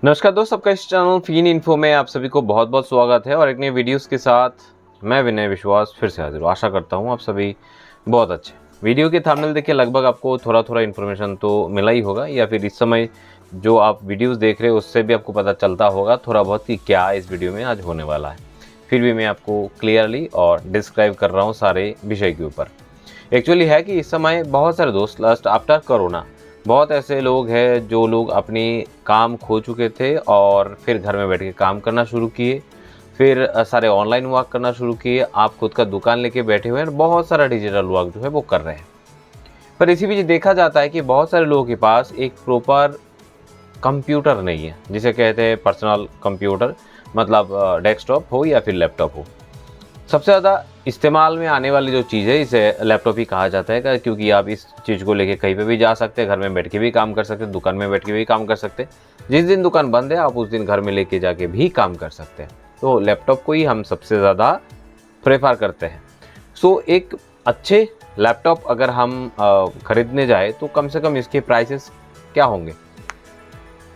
नमस्कार दोस्त, आपका इस चैनल फिन इन्फो में आप सभी को बहुत बहुत स्वागत है और एक नई वीडियोस के साथ मैं विनय विश्वास फिर से हाजिर हूँ। आशा करता हूँ आप सभी बहुत अच्छे। वीडियो के थंबनेल देखिए लगभग आपको थोड़ा थोड़ा इन्फॉर्मेशन तो मिला ही होगा, या फिर इस समय जो आप वीडियोस देख रहे हो उससे भी आपको पता चलता होगा थोड़ा बहुत कि क्या इस वीडियो में आज होने वाला है। फिर भी मैं आपको क्लियरली और डिस्क्राइब कर रहा हूँ सारे विषय के ऊपर। एक्चुअली है कि इस समय बहुत सारे दोस्त लास्ट आफ्टर कोरोना बहुत ऐसे लोग हैं जो लोग अपनी काम खो चुके थे और फिर घर में बैठ के काम करना शुरू किए, फिर सारे ऑनलाइन वर्क करना शुरू किए। आप खुद का दुकान लेके बैठे हुए हैं, बहुत सारा डिजिटल वर्क जो है वो कर रहे हैं। पर इसी बीच देखा जाता है कि बहुत सारे लोगों के पास एक प्रॉपर कंप्यूटर नहीं है, जिसे कहते हैं पर्सनल कंप्यूटर, मतलब डेस्कटॉप हो या फिर लैपटॉप हो। सबसे ज़्यादा इस्तेमाल में आने वाली जो चीज़ है इसे लैपटॉप ही कहा जाता है, क्योंकि आप इस चीज़ को लेके कहीं पे भी जा सकते हैं, घर में बैठ के भी काम कर सकते हैं, दुकान में बैठ के भी काम कर सकते हैं। जिस दिन दुकान बंद है आप उस दिन घर में लेके जाके भी काम कर सकते हैं। तो लैपटॉप को ही हम सबसे ज़्यादा प्रेफर करते हैं। सो एक अच्छे लैपटॉप अगर हम ख़रीदने जाए तो कम से कम इसके प्राइसेस क्या होंगे।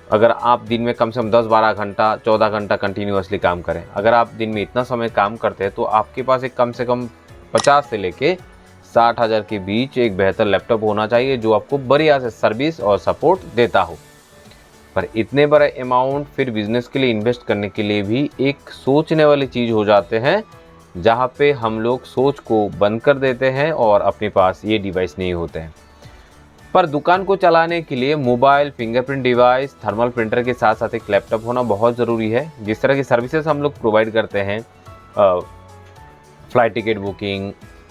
अगर आप दिन में कम से कम 10-12 घंटा 14 घंटा कंटिन्यूसली काम करें, अगर आप दिन में इतना समय काम करते हैं तो आपके पास एक कम से कम 50 से लेके 60 हज़ार के बीच एक बेहतर लैपटॉप होना चाहिए जो आपको बढ़िया से सर्विस और सपोर्ट देता हो। पर इतने बड़े अमाउंट फिर बिजनेस के लिए इन्वेस्ट करने के लिए भी एक सोचने वाली चीज़ हो जाते हैं, जहाँ पे हम लोग सोच को बंद कर देते हैं और अपने पास ये डिवाइस नहीं होते हैं। पर दुकान को चलाने के लिए mobile, fingerprint device, thermal printer के साथ साथ एक लैपटॉप होना बहुत ज़रूरी है। जिस तरह की सर्विसेज हम लोग प्रोवाइड करते हैं, flight ticket booking,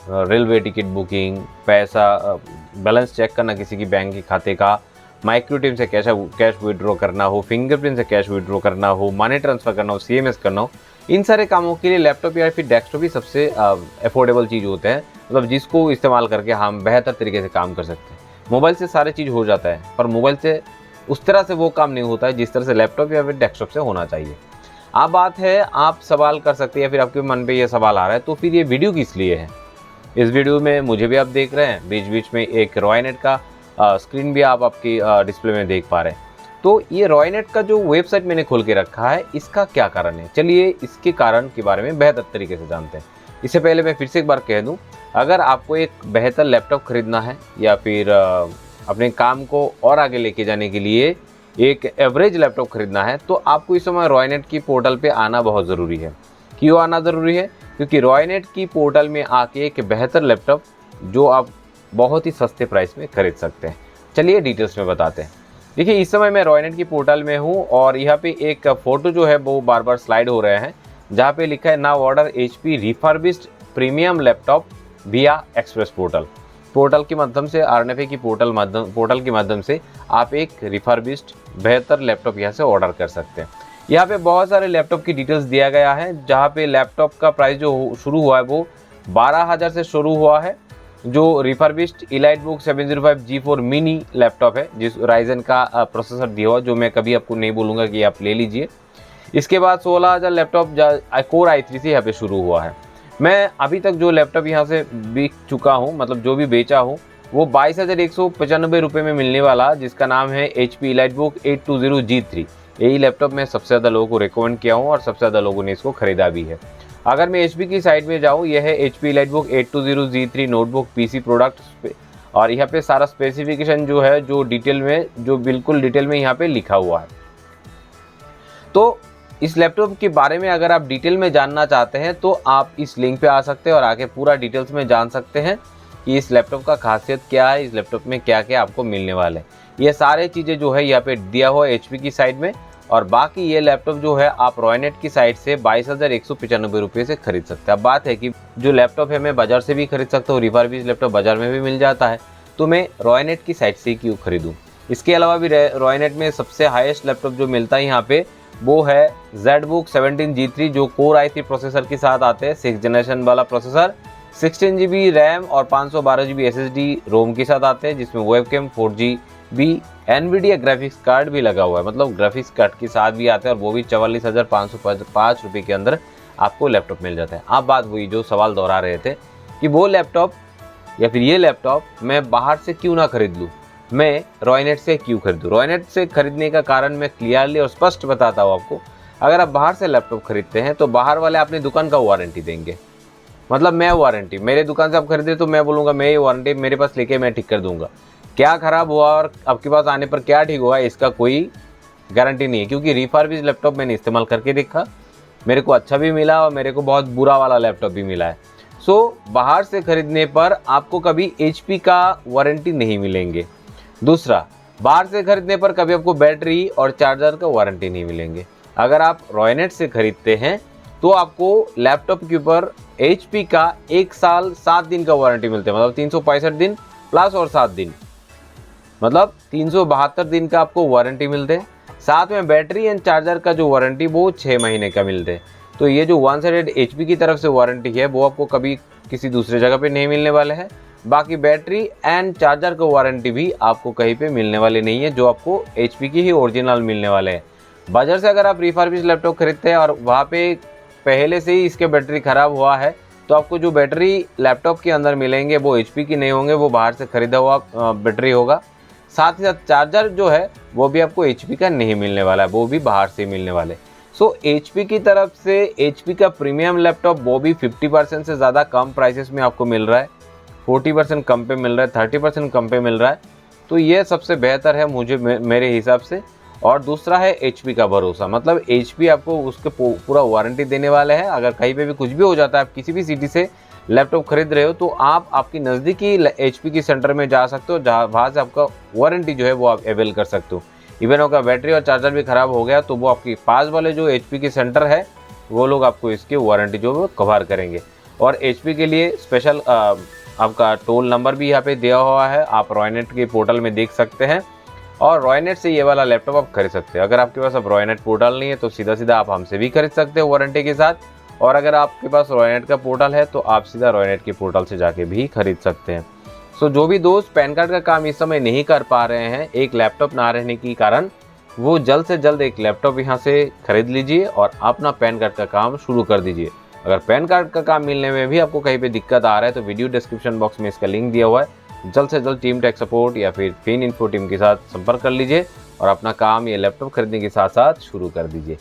railway ticket booking, पैसा बैलेंस चेक करना किसी की बैंक के खाते का, माइक्रोटिम से कैश विड्रॉ करना हो, फिंगरप्रिंट से कैश विड्रॉ करना हो, मनी ट्रांसफ़र करना हो, CMS करना हो, इन सारे कामों के लिए लैपटॉप या फिर डेस्कटॉप ही सबसे अफोर्डेबल चीज़ होते हैं, मतलब जिसको इस्तेमाल करके हम बेहतर तरीके से काम कर सकते हैं। मोबाइल से सारी चीज़ हो जाता है, पर मोबाइल से उस तरह से वो काम नहीं होता है जिस तरह से लैपटॉप या फिर डेस्कटॉप से होना चाहिए। अब बात है, आप सवाल कर सकते हैं या फिर आपके मन पे ये सवाल आ रहा है तो फिर ये वीडियो किस लिए है। इस वीडियो में मुझे भी आप देख रहे हैं, बीच बीच में एक रॉयनेट का स्क्रीन भी आप आपकी डिस्प्ले में देख पा रहे हैं। तो ये रॉयनेट का जो वेबसाइट मैंने खोल के रखा है, इसका क्या कारण है, चलिए इसके कारण के बारे में बेहतर तरीके से जानते हैं। इससे पहले मैं फिर से एक बार कह दूं, अगर आपको एक बेहतर लैपटॉप खरीदना है या फिर अपने काम को और आगे लेके जाने के लिए एक एवरेज लैपटॉप खरीदना है, तो आपको इस समय रॉयनेट की पोर्टल पे आना बहुत ज़रूरी है। क्यों आना ज़रूरी है? क्योंकि रॉयनेट की पोर्टल में आके एक बेहतर लैपटॉप जो आप बहुत ही सस्ते प्राइस में खरीद सकते हैं। चलिए डिटेल्स में बताते हैं। देखिए, इस समय मैं रॉयनेट की पोर्टल में हूँ और यहाँ पे एक फ़ोटो जो है वो बार बार स्लाइड हो रहे हैं, जहाँ पे लिखा है now order HP refurbished premium laptop विया एक्सप्रेस पोर्टल के माध्यम से, RNFA की पोर्टल के माध्यम से आप एक रिफर्बिश्ड बेहतर लैपटॉप यहाँ से ऑर्डर कर सकते हैं। यहाँ पे बहुत सारे लैपटॉप की डिटेल्स दिया गया है, जहाँ पे लैपटॉप का प्राइस जो शुरू हुआ है वो 12,000 से शुरू हुआ है। जो refurbished EliteBook 705 G4 mini laptop है, जिस राइजन का प्रोसेसर दिया हुआ, जो मैं कभी आपको नहीं बोलूँगा कि आप ले लीजिए। इसके बाद 16,000 लैपटॉप Core i3 से यहाँ पे शुरू हुआ है। मैं अभी तक जो लैपटॉप यहाँ से बिक चुका हूँ, मतलब जो भी बेचा हूँ, वो 22,195 रुपये में मिलने वाला, जिसका नाम है HP EliteBook 820 G3। यही लैपटॉप मैं सबसे ज़्यादा लोगों को रिकमेंड किया हूँ और सबसे ज़्यादा लोगों ने इसको ख़रीदा भी है। अगर मैं HP की साइड में जाऊँ, यह है HP EliteBook 820 G3 notebook PC product, और यहाँ पे सारा स्पेसिफिकेशन जो है, जो डिटेल में, जो बिल्कुल डिटेल में यहाँ पे लिखा हुआ है। तो इस लैपटॉप के बारे में अगर आप डिटेल में जानना चाहते हैं तो आप इस लिंक पे आ सकते हैं और आके पूरा डिटेल्स में जान सकते हैं कि इस लैपटॉप का खासियत क्या है, इस लैपटॉप में क्या क्या आपको मिलने वाले हैं। ये सारे चीज़ें जो है यहाँ पे दिया हुआ है HP की साइड में, और बाकी ये लैपटॉप जो है आप रॉयनेट की साइड से 22,195 रुपये से खरीद सकते हैं। अब बात है कि जो लैपटॉप है मैं बाज़ार से भी खरीद सकता हूँ, रिफर्बिश्ड लैपटॉप बाज़ार में भी मिल जाता है, तो मैं रॉयनेट की साइड से क्यों खरीदूँ। इसके अलावा भी रॉयनेट में सबसे हाईएस्ट लैपटॉप जो मिलता है यहाँ पे वो है ZBook 17 G3, जो Core i3 प्रोसेसर के साथ आते हैं, 6th जनरेशन वाला प्रोसेसर, 16 GB रैम और 512 GB SSD रोम के साथ आते हैं, जिसमें webcam 4GB NVIDIA graphics card भी लगा हुआ है, मतलब ग्राफिक्स कार्ड के साथ भी आते हैं, और वो भी 44,505 रुपये के अंदर आपको लैपटॉप मिल जाता है। आप बात वही जो सवाल दोहरा रहे थे कि वो लैपटॉप या फिर ये लैपटॉप मैं बाहर से क्यों ना खरीद लूँ। मैं रॉयनेट से क्यों खरीदूँ। रॉयनेट से खरीदने का कारण मैं क्लियरली और स्पष्ट बताता हूँ आपको। अगर आप बाहर से लैपटॉप खरीदते हैं तो बाहर वाले अपनी दुकान का वारंटी देंगे, मतलब मैं वारंटी, मेरे दुकान से आप खरीदे तो मैं बोलूँगा मैं ये वारंटी मेरे पास लेके मैं ठीक कर दूंगा। क्या ख़राब हुआ और आपके पास आने पर क्या ठीक हुआ इसका कोई गारंटी नहीं है, क्योंकि रिफर्बिश लैपटॉप मैंने इस्तेमाल करके देखा, मेरे को अच्छा भी मिला और मेरे को बहुत बुरा वाला लैपटॉप भी मिला है। सो बाहर से खरीदने पर आपको कभी HP का वारंटी नहीं मिलेंगे। दूसरा, बाहर से खरीदने पर कभी आपको बैटरी और चार्जर का वारंटी नहीं मिलेंगे। अगर आप रॉयनेट से खरीदते हैं तो आपको लैपटॉप के ऊपर HP का 1 साल 7 दिन का वारंटी मिलता है, मतलब 365 दिन प्लस और 7 दिन, मतलब 372 दिन का आपको वारंटी मिलते हैं। साथ में बैटरी एंड चार्जर का जो वारंटी वो 6 महीने का मिलते हैं। तो ये जो वन साइडेड HP की तरफ से वारंटी है वो आपको कभी किसी दूसरे जगह पे नहीं मिलने वाले हैं। बाकी बैटरी एंड चार्जर का वारंटी भी आपको कहीं पे मिलने वाले नहीं है, जो आपको HP की ही ओरिजिनल मिलने वाले हैं। बाजार से अगर आप रिफर्बिश लैपटॉप खरीदते हैं और वहाँ पे पहले से ही इसके बैटरी ख़राब हुआ है तो आपको जो बैटरी लैपटॉप के अंदर मिलेंगे वो HP की नहीं होंगे, वो बाहर से ख़रीदा हुआ बैटरी होगा। साथ ही साथ चार्जर जो है वो भी आपको HP का नहीं मिलने वाला है, वो भी बाहर से मिलने वाले। सो HP की तरफ से HP का प्रीमियम लैपटॉप वो भी 50% से ज़्यादा कम प्राइसेस में आपको मिल रहा है, 40% कम पे मिल रहा है, 30% कम पे मिल रहा है। तो ये सबसे बेहतर है मुझे मेरे हिसाब से। और दूसरा है HP का भरोसा, मतलब HP आपको उसके पूरा वारंटी देने वाले हैं। अगर कहीं पे भी कुछ भी हो जाता है, आप किसी भी सिटी से लैपटॉप खरीद रहे हो तो आप आपकी नज़दीकी HP की सेंटर में जा सकते हो, जहाँ वहाँ से आपका वारंटी जो है वो आप अवेल कर सकते हो। इवन आपका बैटरी और चार्जर भी ख़राब हो गया तो वो आपके पास वाले जो HP की सेंटर है वो लोग आपको इसकी वारंटी जो है कवर करेंगे। और HP के लिए स्पेशल आपका टोल नंबर भी यहाँ पे दिया हुआ है, आप रॉयनेट के पोर्टल में देख सकते हैं और रॉयनेट से ये वाला लैपटॉप आप खरीद सकते हैं। अगर आपके पास अब रॉयनेट पोर्टल नहीं है तो सीधा सीधा आप हमसे भी खरीद सकते हो वारंटी के साथ, और अगर आपके पास रॉयनेट का पोर्टल है तो आप सीधा रॉयनेट के पोर्टल से जाके भी खरीद सकते हैं। सो जो भी दोस्त पैन कार्ड का काम इस समय नहीं कर पा रहे हैं एक लैपटॉप ना रहने के कारण, वो जल्द से जल्द एक लैपटॉप यहाँ से खरीद लीजिए और अपना पैन कार्ड का काम शुरू कर दीजिए। अगर पैन कार्ड का काम मिलने में भी आपको कहीं पे दिक्कत आ रहा है तो वीडियो डिस्क्रिप्शन बॉक्स में इसका लिंक दिया हुआ है, जल्द से जल्द टीम टेक सपोर्ट या फिर फिन इन्फो टीम के साथ संपर्क कर लीजिए और अपना काम ये लैपटॉप खरीदने के साथ साथ शुरू कर दीजिए।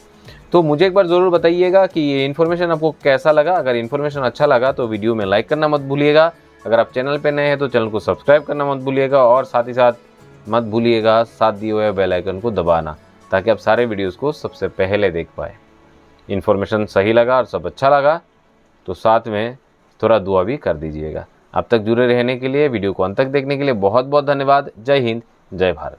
तो मुझे एक बार ज़रूर बताइएगा कि ये इन्फॉर्मेशन आपको कैसा लगा। अगर इन्फॉर्मेशन अच्छा लगा तो वीडियो में लाइक करना मत भूलिएगा। अगर आप चैनल पे नए हैं तो चैनल को सब्सक्राइब करना मत भूलिएगा और साथ ही साथ मत भूलिएगा साथ दिए हुए बेल आइकन को दबाना, ताकि आप सारे वीडियोज़ को सबसे पहले देख पाए। इन्फॉर्मेशन सही लगा और सब अच्छा लगा तो साथ में थोड़ा दुआ भी कर दीजिएगा। अब तक जुड़े रहने के लिए, वीडियो को अंत तक देखने के लिए बहुत बहुत धन्यवाद। जय हिंद, जय भारत।